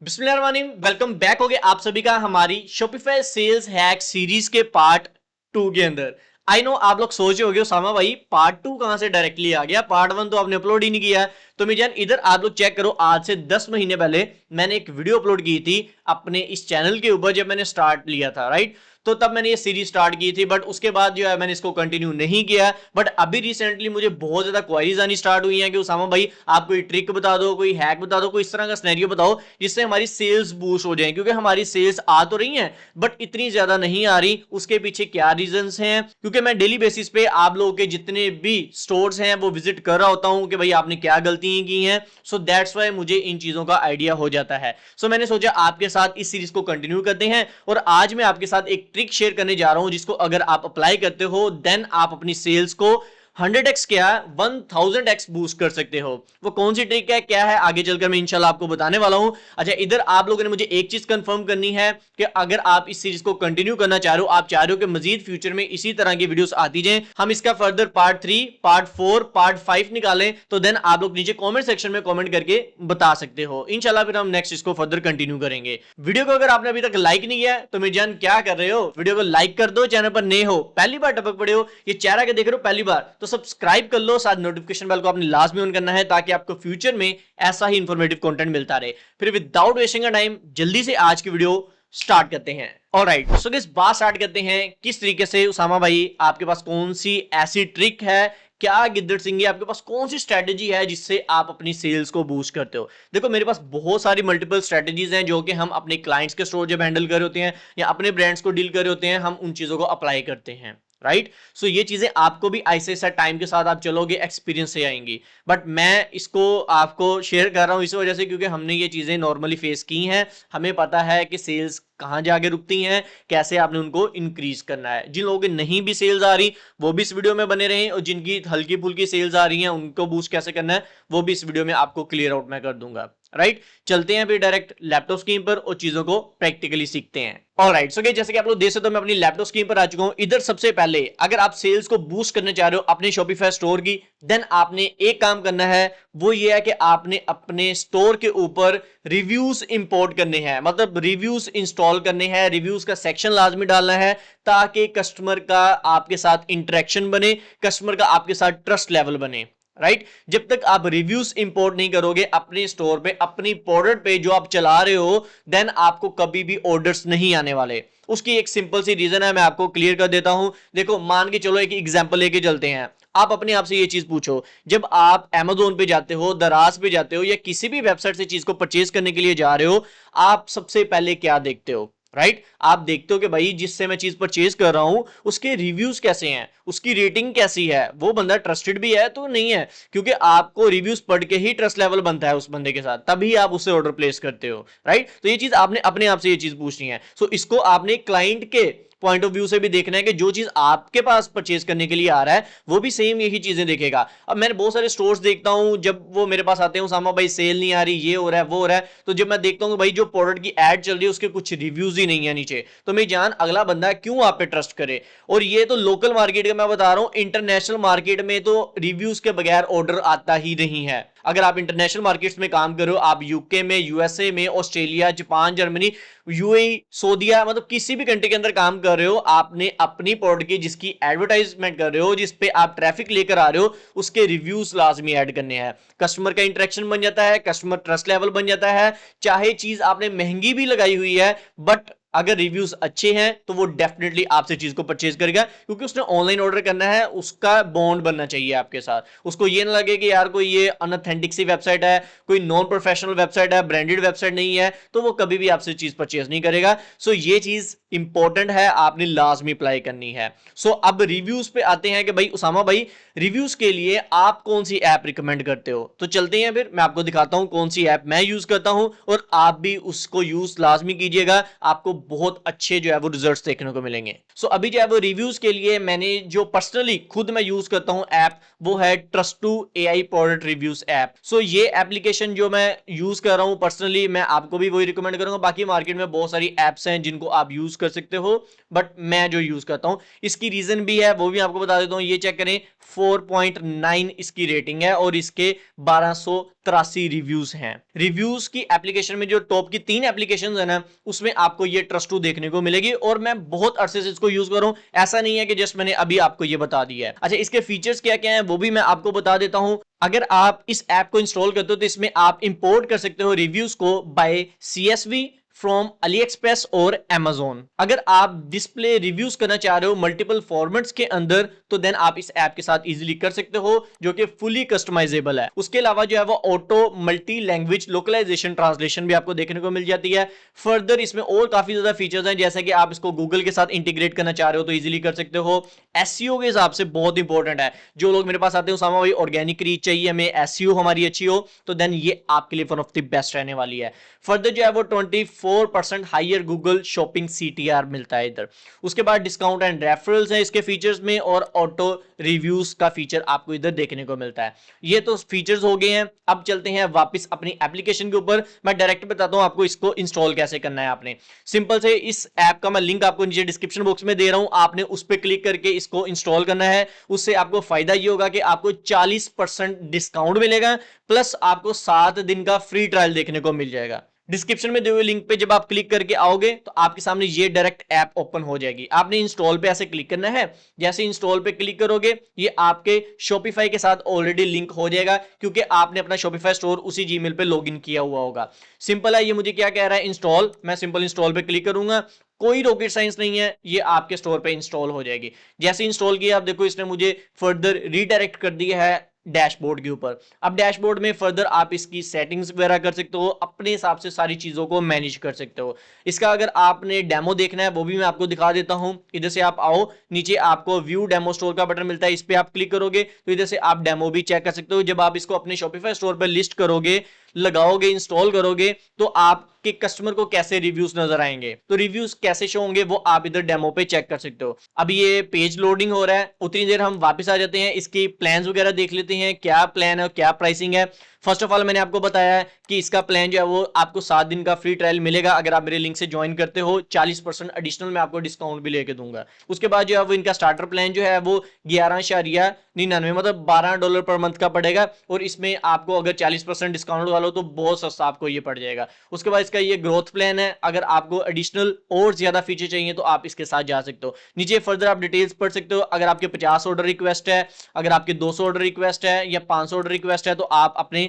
बिस्मिल्लाहिर्रहमानिर्रहीम, welcome back हो गए आप सभी का हमारी शॉपिफाई सेल्स हैक सीरीज के पार्ट 2 के अंदर। आई नो आप लोग सोच रहे होगे उसामा भाई पार्ट 2 कहां से डायरेक्टली आ गया, पार्ट 1 तो आपने अपलोड ही नहीं किया। तो मेरी जान इधर आप लोग चेक करो, आज से 10 महीने पहले मैंने एक वीडियो अपलोड की थी अपने इस चैनल के ऊपर जब मैंने स्टार्ट लिया था, राइट। तो तब मैंने ये सीरीज स्टार्ट की थी, बट उसके बाद जो है मैंने इसको कंटिन्यू नहीं किया। बट अभी रिसेंटली मुझे बहुत ज्यादा क्वारीज आनी स्टार्ट हुई हैं कि उसामा भाई आप कोई ट्रिक बता दो, कोई हैक बता दो, कोई इस तरह का सिनेरियो बताओ जिससे हमारी सेल्स बूस्ट हो जाए, क्योंकि हमारी सेल्स आ तो रही हैं बट इतनी ज्यादा नहीं आ रही। उसके पीछे क्या रीजंस हैं, क्योंकि मैं डेली बेसिस पे आप लोगों के जितने भी स्टोर्स हैं वो विजिट कर रहा होता हूं कि भाई आपने क्या गलतियां की हैं। सो दैट्स वाई मुझे इन चीजों का आइडिया हो जाता है। सो मैंने सोचा आपके साथ इस सीरीज को कंटिन्यू करते हैं और आज मैं आपके साथ एक ट्रिक शेयर करने जा रहा हूं जिसको अगर आप अप्लाई करते हो देन आप अपनी सेल्स को 100x क्या 1000x बूस्ट कर सकते हो। वो कौन सी ट्रिक है, क्या है, आगे चलकर मैं इंशाल्लाह आपको बताने वाला हूं। अच्छा, इधर आप लोगों ने मुझे एक चीज कंफर्म करनी है कि अगर आप इस सीरीज को कंटिन्यू करना चाह रहे हो, आप चाह रहे हो कि मजीद फ्यूचर में इसी तरह की वीडियोस आती जाएं, हम इसका फर्दर पार्ट 3, पार्ट 4, पार्ट 5 निकालें, तो देन आप लोग नीचे कमेंट सेक्शन में कमेंट करके बता सकते हो। इंशाल्लाह फिर हम नेक्स्ट इसको फर्दर कंटिन्यू करेंगे। वीडियो को अगर आपने अभी तक लाइक नहीं किया तो मेरी जान क्या कर रहे हो, वीडियो को लाइक कर दो। चैनल पर नए हो, पहली बार टपक पड़े हो, ये चेहरा के देख रहे हो पहली बार, तो सब्सक्राइब कर लो, साथ नोटिफिकेशन बेल को आपने लाजमी ऑन करना है ताकि आपको फ्यूचर में ऐसा ही इंफॉर्मेटिव कंटेंट मिलता रहे। फिर विदाउट वेस्टिंग टाइम जल्दी से आज की वीडियो स्टार्ट करते हैं। ऑलराइट, सो गाइस बात स्टार्ट करते हैं किस तरीके से। उसामा भाई आपके पास कौन सी ऐसी ट्रिक है, क्या गिद्दड़ सिंह आपके पास कौन सी स्ट्रेटेजी है जिससे आप अपनी सेल्स को बूस्ट करते हो। देखो मेरे पास बहुत सारी मल्टीपल स्ट्रेटेजीज हैं जो कि हम अपने क्लाइंट्स के स्टोर जब हैंडल कर रहे होते हैं या अपने ब्रांड्स को डील कर रहे होते हैं, हम उन चीजों को अप्लाई करते हैं, राइट। सो ये चीजें आपको भी ऐसे ऐसा टाइम के साथ आप चलोगे एक्सपीरियंस से आएंगी, बट मैं इसको आपको शेयर कर रहा हूं इस वजह से क्योंकि हमने ये चीजें नॉर्मली फेस की हैं। हमें पता है कि सेल्स कहां जाके रुकती हैं, कैसे आपने उनको इंक्रीज करना है। जिन लोगों की नहीं भी सेल्स आ रही वो भी इस वीडियो में बने रहें, और जिनकी हल्की फुल्की सेल्स आ रही हैं उनको बूस्ट कैसे करना है वो भी इस वीडियो में आपको क्लियर आउट मैं कर दूंगा, राइट। चलते हैं फिर डायरेक्ट लैपटॉप स्क्रीन पर और चीजों को प्रैक्टिकली सीखते हैं। ऑलराइट, सो जैसे कि आप लोग देख सकते हो मैं अपनी लैपटॉप स्क्रीन पर आ चुका हूं। इधर सबसे पहले अगर आप सेल्स को बूस्ट करना चाह रहे हो अपने शॉपिफाई स्टोर की, देन आपने एक काम करना है, वो ये है कि आपने अपने स्टोर के ऊपर रिव्यूज इंपोर्ट करने हैं, मतलब रिव्यूज इंस्टॉल करने हैं। रिव्यूज का सेक्शन लाजमी डालना है ताकि कस्टमर का आपके साथ इंटरेक्शन बने, कस्टमर का आपके साथ ट्रस्ट लेवल बने, राइट। जब तक आप रिव्यूज इंपोर्ट नहीं करोगे अपने स्टोर पे, अपनी प्रोडक्ट पे जो आप चला रहे हो, देन आपको कभी भी ऑर्डर्स नहीं आने वाले। उसकी एक सिंपल सी रीजन है, मैं आपको क्लियर कर देता हूं। देखो मान के चलो एक एग्जांपल लेके चलते हैं। आप अपने आप से ये चीज पूछो, जब आप Amazon पे जाते हो, दराज पे जाते हो या किसी भी वेबसाइट से चीज को परचेज करने के लिए जा रहे हो, आप सबसे पहले क्या देखते हो, राइट। आप देखते हो कि भाई जिससे मैं चीज परचेज कर रहा हूं उसके रिव्यूज कैसे हैं, उसकी रेटिंग कैसी है, वो बंदा ट्रस्टेड भी है तो नहीं है, क्योंकि आपको रिव्यूज पढ़ के ही ट्रस्ट लेवल बनता है उस बंदे के साथ, तभी आप उससे ऑर्डर प्लेस करते हो, राइट। तो ये चीज आपने अपने आप से ये चीज पूछनी है। सो इसको आपने क्लाइंट के पॉइंट ऑफ व्यू से भी देखना है कि जो चीज आपके पास परचेज करने के लिए आ रहा है वो भी सेम यही चीजें देखेगा। अब मैंने बहुत सारे स्टोर्स देखता हूं, जब वो मेरे पास आते हैं उसामा भाई सेल नहीं आ रही, ये हो रहा है वो हो रहा है, तो जब मैं देखता हूं भाई जो प्रोडक्ट की एड चल रही है उसके कुछ रिव्यूज ही नहीं है नीचे, तो मैं जान अगला बंदा क्यों आप पे ट्रस्ट करे। और ये तो लोकल मार्केट का मैं बता रहा हूं, इंटरनेशनल मार्केट में तो रिव्यूज के बगैर ऑर्डर आता ही नहीं है। अगर आप इंटरनेशनल मार्केट्स में काम करो, आप यूके में, यूएसए में, ऑस्ट्रेलिया, जापान, जर्मनी, यूएई, सऊदीया, मतलब किसी भी कंट्री के अंदर काम कर रहे हो, आपने अपनी प्रोडक्ट की जिसकी एडवर्टाइजमेंट कर रहे हो, जिस पे आप ट्रैफिक लेकर आ रहे हो, उसके रिव्यूज लाजमी ऐड करने हैं। कस्टमर का इंटरेक्शन बन जाता है, कस्टमर ट्रस्ट लेवल बन जाता है। चाहे चीज आपने महंगी भी लगाई हुई है, बट अगर रिव्यूज अच्छे हैं तो वो डेफिनेटली आपसे चीज को परचेज करेगा, क्योंकि उसने ऑनलाइन ऑर्डर करना है, उसका बॉन्ड बनना चाहिए आपके साथ। उसको ये ना लगे कि यार कोई ये अनऑथेंटिक सी वेबसाइट है, कोई नॉन प्रोफेशनल वेबसाइट है, ब्रांडेड वेबसाइट नहीं है, तो वो कभी भी आपसे चीज परचेज नहीं करेगा। सो ये चीज इंपॉर्टेंट है, आपने लाजमी अप्लाई करनी है। सो अब रिव्यूज पे आते हैं कि भाई उसामा भाई रिव्यूज के लिए आप कौन सी ऐप रिकमेंड करते हो। तो चलते हैं फिर मैं आपको दिखाता हूं कौन सी ऐप मैं यूज करता हूं और आप भी उसको यूज लाजमी कीजिएगा, आपको बहुत अच्छे जो है वो रिजल्ट्स देखने को मिलेंगे। सो अभी जो है वो रिव्यूज के लिए मैंने जो पर्सनली खुद मैं यूज करता हूं ऐप, वो है ट्रस्ट2 AI प्रोडक्ट रिव्यूज ऐप। सो ये एप्लीकेशन जो मैं यूज कर रहा हूं पर्सनली, मैं आपको भी वही रिकमेंड करूंगा। बाकी मार्केट में बहुत सारी एप्स हैं जिनको आप यूज कर सकते हो, बट मैं जो यूज करता हूं इसकी रीजन भी है, वो भी आपको बता देता हूं। ये चेक करें, 4.9 इसकी रेटिंग है और इसके 1200 83 रिव्यूज हैं। रिव्यूज की एप्लीकेशन में जो टॉप की 3 एप्लीकेशन है ना, उसमें आपको ये ट्रस्ट2 देखने को मिलेगी और मैं बहुत अरसे से इसको यूज कर रहा हूं, ऐसा नहीं है कि जस्ट मैंने अभी आपको ये बता दिया है। अच्छा, इसके फीचर्स क्या क्या हैं वो भी मैं आपको बता देता हूं। अगर आप इस ऐप को इंस्टॉल करते हो तो इसमें आप इंपोर्ट कर सकते हो रिव्यूज को buy CSV from AliExpress और Amazon। अगर आप डिस्प्ले रिव्यूज करना चाह रहे हो मल्टीपल फॉर्मेट्स के अंदर तो देन आप इस ऐप के साथ इजीली कर सकते हो, जो कि फुली कस्टमाइजेबल है। उसके अलावा जो है वो auto multi language localisation translation भी आपको देखने को मिल जाती है। फर्दर इसमें और काफी ज्यादा फीचर्स हैं, जैसे कि आप इसको गूगल के साथ इंटीग्रेट करना चाह रहे हो तो इजीली कर सकते हो। SEO के हिसाब से बहुत इंपॉर्टेंट है। जो लोग मेरे पास आते हैं उसामा भाई ऑर्गेनिक रीच चाहिए हमें, SEO हमारी अच्छी हो, तो देन ये आपके लिए वन ऑफ द बेस्ट रहने वाली है। फर्दर जो है वो 24% हायर गूगल शॉपिंग CTR मिलता है इधर। उसके बाद डिस्काउंट एंड रेफरल्स है इसके फीचर्स में, और ऑटो रिव्यूज का फीचर आपको इधर देखने को मिलता है। ये तो फीचर्स हो गए हैं। अब चलते हैं वापस अपनी एप्लीकेशन के ऊपर। मैं डायरेक्ट बताता हूं आपको इसको इंस्टॉल कैसे करना है। आपने सिंपल से इस ऐप का मैं लिंक आपको नीचे डिस्क्रिप्शन बॉक्स में दे रहा हूं, आपने उस पर क्लिक करके इसको इंस्टॉल करना है। उससे आपको फायदा ये होगा कि आपको 40% डिस्काउंट मिलेगा, प्लस आपको 7 दिन का फ्री ट्रायल देखने को मिल जाएगा। डिस्क्रिप्शन में दिए हुए लिंक पे जब आप क्लिक करके आओगे तो आपके सामने ये डायरेक्ट ऐप ओपन हो जाएगी। आपने इंस्टॉल पे ऐसे क्लिक करना है। जैसे इंस्टॉल पे क्लिक करोगे ये आपके शॉपिफाई के साथ ऑलरेडी लिंक हो जाएगा, क्योंकि आपने अपना शॉपिफाई स्टोर उसी जीमेल पे लॉगिन किया हुआ होगा। सिंपल है। ये मुझे क्या कह रहा है, इंस्टॉल। मैं सिंपल इंस्टॉल पे क्लिक करूंगा, कोई रॉकेट साइंस नहीं है, ये आपके स्टोर पे इंस्टॉल हो जाएगी। जैसे इंस्टॉल किया आप देखो इसने मुझे फर्दर रीडायरेक्ट कर दिया है डैशबोर्ड के ऊपर। अब डैशबोर्ड में फर्दर आप इसकी सेटिंग्स वगैरह कर सकते हो, अपने हिसाब से सारी चीजों को मैनेज कर सकते हो। इसका अगर आपने डेमो देखना है वो भी मैं आपको दिखा देता हूं। इधर से आप आओ, नीचे आपको व्यू डेमो स्टोर का बटन मिलता है, इस पे आप क्लिक करोगे तो इधर से आप डेमो भी चेक कर सकते हो। जब आप इसको अपने शॉपिफाई स्टोर पर लिस्ट करोगे, लगाओगे, इंस्टॉल करोगे, तो आपके कस्टमर को कैसे रिव्यूज नजर आएंगे, तो रिव्यूज कैसे शो होंगे वो आप इधर डेमो पे चेक कर सकते हो। अब ये पेज लोडिंग हो रहा है, उतनी देर हम वापस आ जाते हैं, इसकी प्लान्स वगैरह देख लेते हैं, क्या प्लान है और क्या प्राइसिंग है। फर्स्ट ऑफ ऑल मैंने आपको बताया है कि इसका प्लान जो है वो आपको 7 दिन का फ्री ट्रायल मिलेगा अगर आप मेरे लिंक से ज्वाइन करते हो। 40% एडिशनल मैं आपको डिस्काउंट भी लेके दूंगा। उसके बाद जो है वो इनका स्टार्टर प्लान जो है वो 11.99 मतलब $12 पर मंथ का पड़ेगा, और इसमें आपको अगर 40% डिस्काउंट वाला हो तो बहुत सस्ता आपको ये पड़ जाएगा। उसके बाद इसका ये ग्रोथ प्लान है, अगर आपको एडिशनल और ज्यादा फीचर चाहिए तो आप इसके साथ जा सकते हो। नीचे फर्दर आप डिटेल्स पढ़ सकते हो। अगर आपके 50 ऑर्डर रिक्वेस्ट है, अगर आपके 200 ऑर्डर रिक्वेस्ट है या 500 ऑर्डर रिक्वेस्ट है, तो आप अपने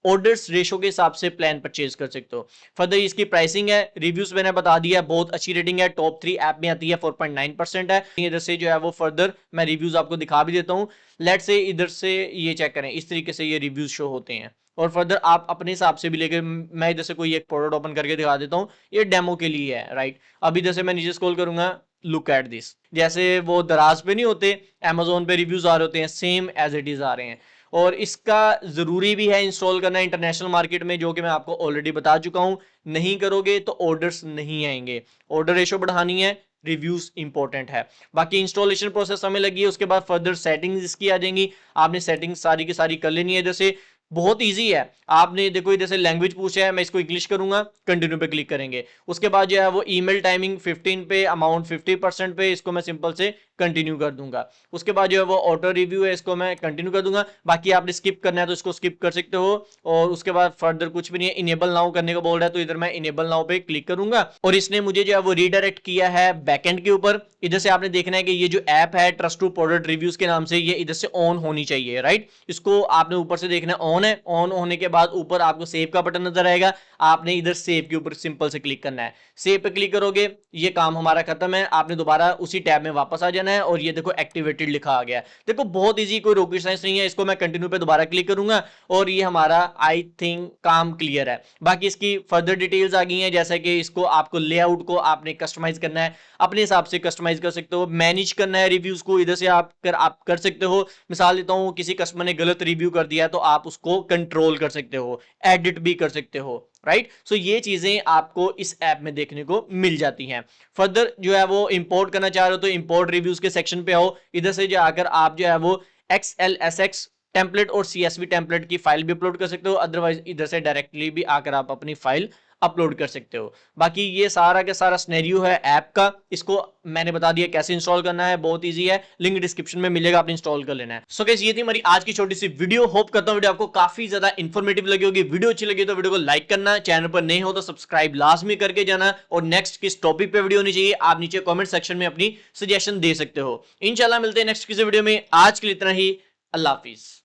ऑर्डर्स रेशो के हिसाब से प्लान परचेज कर सकते हो। फर्दर इसकी प्राइसिंग है, रिव्यूज मैंने बता दिया, बहुत अच्छी रेटिंग है, टॉप 3 ऐप में आती है, 4.9% है। इधर से जो है वो फर्दर मैं रिव्यूज आपको दिखा भी देता हूं। लेट से इधर से ये चेक करें, इस तरीके से ये रिव्यूज शो होते हैं, और फर्दर आप अपने हिसाब से भी लेके, मैं इधर से कोई एक प्रोडक्ट ओपन करके दिखा देता हूँ, ये डेमो के लिए है, राइट। अब इधर से मैं नीचे स्क्रॉल करूंगा, लुक एट दिस, जैसे वो दराज पे नहीं होते, Amazon पे रिव्यूज आ रहे होते हैं, सेम एज इट इज आ रहे हैं। और इसका जरूरी भी है इंस्टॉल करना इंटरनेशनल मार्केट में, जो कि मैं आपको ऑलरेडी बता चुका हूं। नहीं करोगे तो ऑर्डर्स नहीं आएंगे। ऑर्डर रेशो बढ़ानी है, रिव्यूज इंपॉर्टेंट है। बाकी इंस्टॉलेशन प्रोसेस हमें लगी है, उसके बाद फर्दर सेटिंग्स इसकी आ जाएंगी। आपने सेटिंग्स सारी की सारी कर लेनी है। जैसे बहुत इजी है, आपने देखो इधर से लैंग्वेज पूछा है, मैं इसको इंग्लिश करूंगा, कंटिन्यू पे क्लिक करेंगे। उसके बाद जो है वो ईमेल टाइमिंग 15 पे, अमाउंट 50% पे, इसको मैं सिंपल से कंटिन्यू कर दूंगा। उसके बाद जो है वो ऑटो रिव्यू है, इसको मैं कंटिन्यू कर दूंगा। बाकी आपने स्किप करना है तो इसको स्किप कर सकते हो। और उसके बाद फर्दर कुछ भी नहीं है, इनेबल नाउ करने को बोल रहा है तो इधर मैं इनेबल नाउ पे क्लिक करूंगा, और इसने मुझे जो है वो रीडायरेक्ट किया है बैकएंड के ऊपर। इधर से आपने देखना है कि ये जो ऐप है ट्रस्ट2 प्रोडक्ट रिव्यूज के नाम से, ये इधर से ऑन होनी चाहिए, राइट। इसको आपने ऊपर से देखना है ऑन है। ऑन होने के बाद ऊपर आपको सेव का बटन नजर आएगा, आपने इधर सेव के ऊपर सिंपल से क्लिक करना है। सेव पे क्लिक करोगे, ये काम हमारा खत्म है, आपने दोबारा उसी टैब में वापस आ जाना है, और ये देखो एक्टिवेटेड लिखा आ गया है। देखो बहुत इजी, कोई रॉकेट साइंस नहीं है। इसको मैं कंटिन्यू पे दोबारा क्लिक करूंगा और ये हमारा आई थिंक काम क्लियर है। बाकी इसकी फर्दर डिटेल्स आ गई हैं, जैसे कि इसको आपको लेआउट को आपने कस्टमाइज करना है, अपने हिसाब से कस्टमाइज कर सकते हो। मैनेज करना है रिव्यूज को, इधर से आप कर सकते हो। मिसाल देता हूं, किसी कस्टमर ने गलत रिव्यू कर दिया तो आप उसको कंट्रोल कर सकते हो, एडिट भी कर सकते हो, राइट। सो ये चीजें आपको इस ऐप में देखने को मिल जाती हैं। फर्दर जो है वो इंपोर्ट करना चाह रहे हो तो इंपोर्ट रिव्यूज के सेक्शन पे आओ। इधर से जाकर आप जो है वो XLSX टेम्पलेट और CSV टेम्पलेट की फाइल भी अपलोड कर सकते हो। अदरवाइज इधर से डायरेक्टली भी आकर आप अपनी फाइल अपलोड कर सकते हो। बाकी ये सारा का सारा सिनेरियो है ऐप का, इसको मैंने बता दिया कैसे इंस्टॉल करना है, बहुत ईजी है, लिंक डिस्क्रिप्शन में मिलेगा, आपने इंस्टॉल कर लेना है। सो गाइस ये थी हमारी आज की छोटी सी वीडियो। होप करता हूं वीडियो आपको काफी ज्यादा इंफॉर्मेटिव लगी होगी। वीडियो अच्छी लगी तो वीडियो को लाइक करना, चैनल पर नए हो तो सब्सक्राइब लाजमी करके जाना, और नेक्स्ट किस टॉपिक पे वीडियो होनी चाहिए आप नीचे कमेंट सेक्शन में अपनी सजेशन दे सकते हो। इंशाल्लाह मिलते हैं नेक्स्ट किसी वीडियो में। आज के लिए इतना ही। अल्लाह हाफिज।